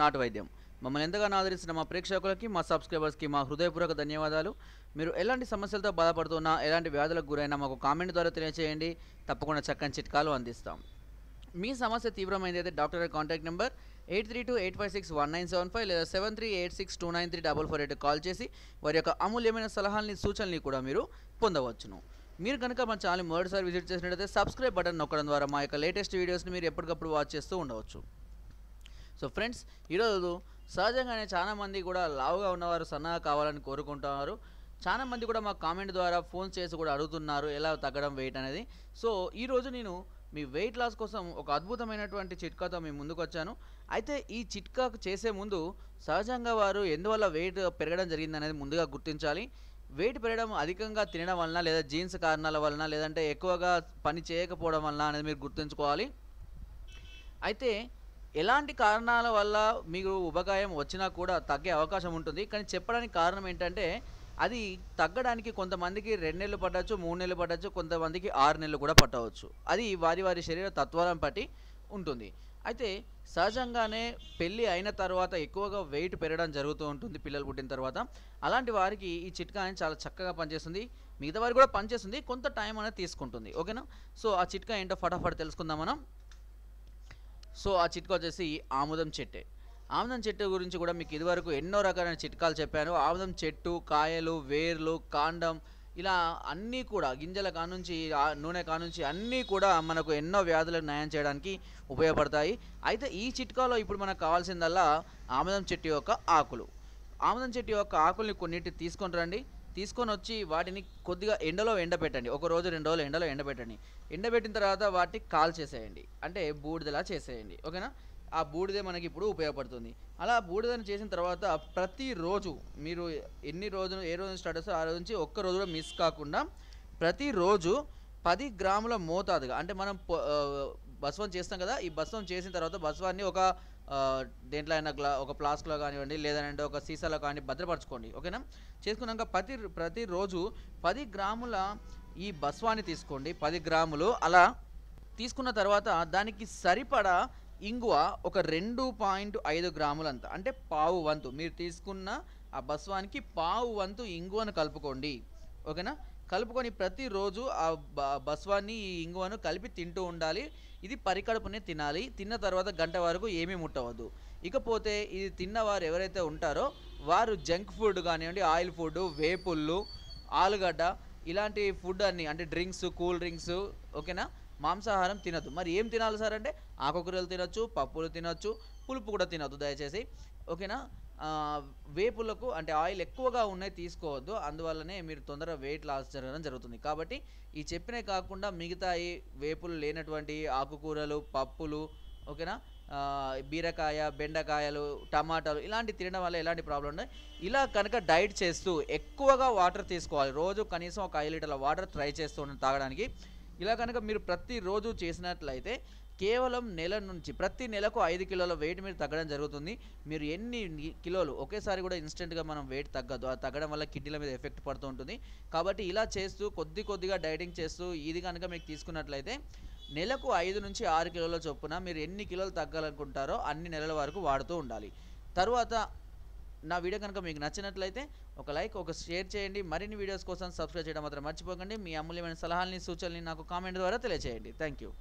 నాటు వైద్యం. మమ్మల్ని ఎంతగానో ఆదరిస్తున్న మా ప్రేక్షకులకి, మా సబ్స్క్రైబర్స్‌కి మా హృదయపూర్వక ధన్యవాదాలు. మీరు ఎలాంటి సమస్యలతో బాధపడుతున్నా, ఎలాంటి వ్యాధులకు గురైనా మాకు కామెంట్ ద్వారా తెలియజేయండి. తప్పకుండా చక్కని చిట్కాలు అందిస్తాం. మీ సమస్య తీవ్రమైనదైతే డాక్టర్ గారి కాంటాక్ట్ నెంబర్ 8328561975 లేదా 7386293448 కాల్ చేసి వారి యొక్క అమూల్యమైన సలహాలని, సూచనల్ని కూడా మీరు పొందవచ్చును. మీరు కనుక మా ఛానల్‌ని మొదటిసారి విజిట్ చేసినట్లయితే సబ్స్క్రైబ్ బటన్ నొక్కడం ద్వారా మా యొక్క లేటెస్ట్ వీడియోస్‌ని మీరు ఎప్పటికప్పుడు వాచ్ చేస్తూ ఉండవచ్చు. సో ఫ్రెండ్స్, ఈరోజు సహజంగానే చాలామంది కూడా లావుగా ఉన్నవారు సన్నగా కావాలని కోరుకుంటున్నారు. చాలామంది కూడా మా కామెంట్ ద్వారా ఫోన్ చేసి కూడా అడుగుతున్నారు ఎలా తగ్గడం వెయిట్ అనేది. సో ఈరోజు నేను మీ వెయిట్ లాస్ కోసం ఒక అద్భుతమైనటువంటి చిట్కాతో మీ ముందుకు వచ్చాను. అయితే ఈ చిట్కా చేసే ముందు సహజంగా వారు ఎందువల్ల వెయిట్ పెరగడం జరిగిందనేది ముందుగా గుర్తించాలి. వెయిట్ పెరగడం అధికంగా తినడం వలన, లేదా జీన్స్ కారణాల వలన, లేదంటే ఎక్కువగా పని చేయకపోవడం వలన అనేది మీరు గుర్తుంచుకోవాలి. అయితే ఎలాంటి కారణాల వల్ల మీకు ఉబకాయం వచ్చినా కూడా తగ్గే అవకాశం ఉంటుంది. కానీ చెప్పడానికి కారణం ఏంటంటే, అది తగ్గడానికి కొంతమందికి 2 నెలలు పట్టొచ్చు, 3 నెలలు పట్టొచ్చు, కొంతమందికి 6 నెలలు కూడా పట్టవచ్చు. అది వారి వారి శరీర తత్వాలను బట్టి ఉంటుంది. అయితే సహజంగానే పెళ్ళి అయిన తర్వాత ఎక్కువగా వెయిట్ పెరగడం జరుగుతూ ఉంటుంది పిల్లలు పుట్టిన తర్వాత. అలాంటి వారికి ఈ చిట్కా అనేది చాలా చక్కగా పనిచేస్తుంది. మిగతా వారికి కూడా పనిచేస్తుంది, కొంత టైం అనేది తీసుకుంటుంది. ఓకేనా? సో ఆ చిట్కా ఏంటో ఫటాఫట్ తెలుసుకుందాం మనం. సో ఆ చిట్కా వచ్చేసి ఆముదం చెట్టే. ఆముదం చెట్టు గురించి కూడా మీకు ఇదివరకు ఎన్నో రకాలైన చిట్కాలు చెప్పాను. ఆముదం చెట్టు, కాయలు, వేర్లు, కాండం, ఇలా అన్నీ కూడా గింజల కానుంచి నూనె కానుంచి అన్నీ కూడా మనకు ఎన్నో వ్యాధులకు నయం చేయడానికి ఉపయోగపడతాయి. అయితే ఈ చిట్కాలో ఇప్పుడు మనకు కావాల్సిందల్లా ఆముదం చెట్టు యొక్క ఆకులు. ఆముదం చెట్టు యొక్క ఆకుల్ని కొన్నిటిని తీసుకొని రండి. తీసుకొని వచ్చి వాటిని కొద్దిగా ఎండలో ఎండబెట్టండి. ఒక రోజు 2 రోజులు ఎండలో ఎండబెట్టండి. ఎండబెట్టిన తర్వాత వాటిని కాల్చేసేయండి. అంటే బూడిదలా చేసేయండి. ఓకేనా? ఆ బూడిదే మనకి ఇప్పుడు ఉపయోగపడుతుంది. అలా బూడిదని చేసిన తర్వాత ప్రతిరోజు మీరు ఏ రోజు స్టార్ట్ చేస్తారో ఆ రోజు నుంచి ఒక్క రోజు కూడా మిస్ కాకుండా ప్రతిరోజు 10 గ్రాముల మోతాదుగా, అంటే మనం భస్వం చేస్తాం కదా, ఈ భస్వం చేసిన తర్వాత భస్వాన్ని ఒక దేంట్లో అయినా ఒక ఫ్లాస్క్లో కానివ్వండి, లేదంటే ఒక సీసాలో కానీ భద్రపరచుకోండి. ఓకేనా? చేసుకున్నాక ప్రతిరోజు 10 గ్రాముల ఈ భస్వాన్ని తీసుకోండి. 10 గ్రాములు అలా తీసుకున్న తర్వాత దానికి సరిపడా ఇంగువ ఒక 2.5 గ్రాములంత, అంటే పావు వంతు, మీరు తీసుకున్న ఆ భస్వానికి పావు వంతు ఇంగువను కలుపుకోండి. ఓకేనా? కలుపుకొని ప్రతిరోజు ఆ భస్వాన్ని, ఈ ఇంగువను కలిపి తింటూ ఉండాలి. ఇది పరికడుపునే తినాలి. తిన్న తర్వాత గంట వరకు ఏమీ ముట్టవద్దు. ఇకపోతే ఇది తిన్నవారు ఎవరైతే ఉంటారో వారు జంక్ ఫుడ్ కానివ్వండి, ఆయిల్ ఫుడ్, వేపుళ్ళు, ఆలుగడ్డ ఇలాంటి ఫుడ్ అన్నీ, అంటే డ్రింక్స్, కూల్ డ్రింక్స్, ఓకేనా, మాంసాహారం తినద్దు. మరి ఏం తినాలి సార్ అంటే ఆకుకూరలు తినొచ్చు, పప్పులు తినొచ్చు, పులుపు కూడా తినొద్దు దయచేసి. ఓకేనా? వేపులకు అంటే ఆయిల్ ఎక్కువగా ఉన్నాయి తీసుకోవద్దు. అందువల్లనే మీరు తొందరగా వెయిట్ లాస్ జరగడం జరుగుతుంది. కాబట్టి ఈ చెప్పినవి కాకుండా మిగతా ఈ వేపులు లేనటువంటి ఆకుకూరలు, పప్పులు, ఓకేనా, బీరకాయ, బెండకాయలు, టమాటాలు ఇలాంటివి తినడం వల్ల ఎలాంటి ప్రాబ్లం ఉండదు. ఇలా కనుక డైట్ చేస్తూ ఎక్కువగా వాటర్ తీసుకోవాలి. రోజు కనీసం ఒక 5 లీటర్ల వాటర్ ట్రై చేస్తూ తాగడానికి. ఇలా కనుక మీరు ప్రతిరోజు చేసినట్లయితే కేవలం నెల నుంచి ప్రతి నెలకు 5 కిలోల వెయిట్ మీరు తగ్గడం జరుగుతుంది. మీరు ఎన్ని కిలోలు ఒకేసారి కూడా ఇన్స్టెంట్గా మనం వెయిట్ తగ్గదు. అది తగ్గడం వల్ల కిడ్నీల మీద ఎఫెక్ట్ పడుతూ ఉంటుంది. కాబట్టి ఇలా చేస్తూ కొద్దిగా డైటింగ్ చేస్తూ ఇది కనుక మీకు తీసుకున్నట్లయితే నెలకు 5 నుంచి 6 కిలోల చొప్పున మీరు ఎన్ని కిలోలు తగ్గాలనుకుంటారో అన్ని నెలల వరకు వాడుతూ ఉండాలి. తర్వాత నా వీడియో కనుక మీకు నచ్చినట్లయితే ఒక లైక్, ఒక షేర్ చేయండి. మరిన్ని వీడియోస్ కోసం సబ్స్క్రైబ్ చేయడం మాత్రం మర్చిపోకండి. మీ అమూల్యమైన సలహాలని, సూచనల్ని నాకు కామెంట్ ద్వారా తెలియజేయండి. Thank you.